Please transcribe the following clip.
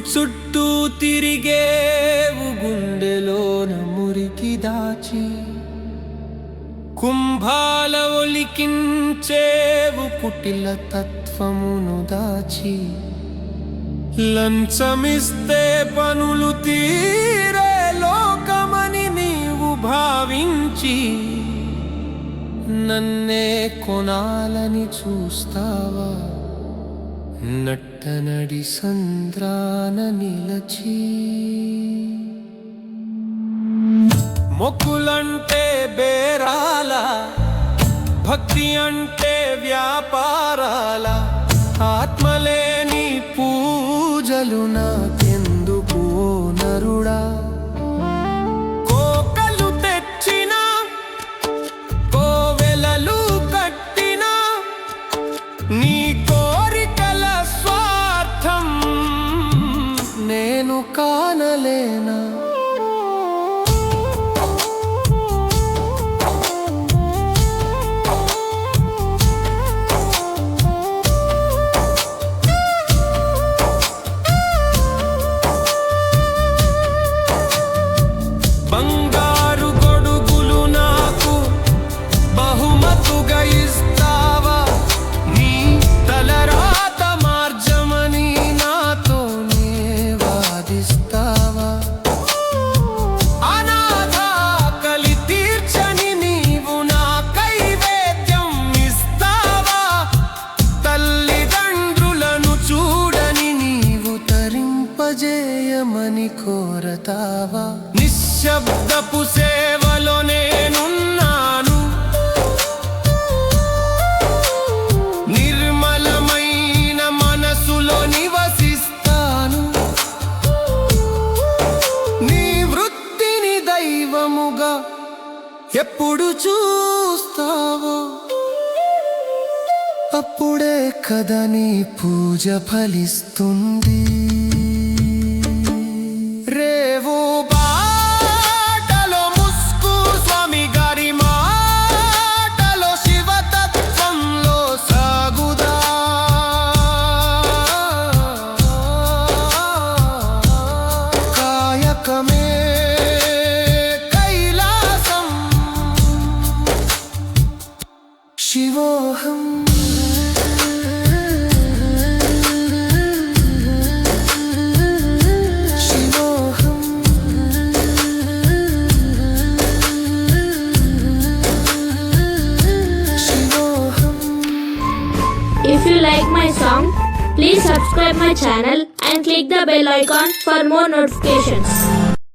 చుట్టూ తిరిగేవు గుండెలోన మురికి దాచి కుంభాల ఒలికించేవు కుటిల తత్వమును దాచి లంచమిస్తే పనులు తీరే లోకమని నీవు భావించి నన్నే కొనాలని చూస్తావా నట్టనడి సంద్రాన నిలచి మొక్కులంటే బేరాల భక్తి అంటే వ్యాపారాల ఆత్మలేని పూజలు నాకెందుకు నరుడా కోకలు తెచ్చిన కోవెలలు కట్టిన నీ కోరికల స్వార్థం నేను కానలేనా బంగారు గొడుగులు నాకు బహుమతుగా ఇస్తావా నీ తలరాత మార్జమని నాతోనే వాదిస్తావా అనాథ ఆకలి తీర్చని నీవు నా కైవేద్యం ఇస్తావా తల్లిదండ్రులను చూడని నీవు తరింపజేయమని కోరతావా నిశ్శబ్దపు సేవలో నేనున్నాను నిర్మలమైన మనసులో నివసిస్తాను నీ వృత్తిని దైవముగా ఎప్పుడు చూస్తావో అప్పుడే కదా నీ పూజ ఫలిస్తుంది రేవో బాటలో ముస్కు స్వామి గారి మాటలో శివతత్వంలో సాగుదా కాయకమే కైలాసం శివోహం If you like my song, please subscribe my channel and click the bell icon for more notifications.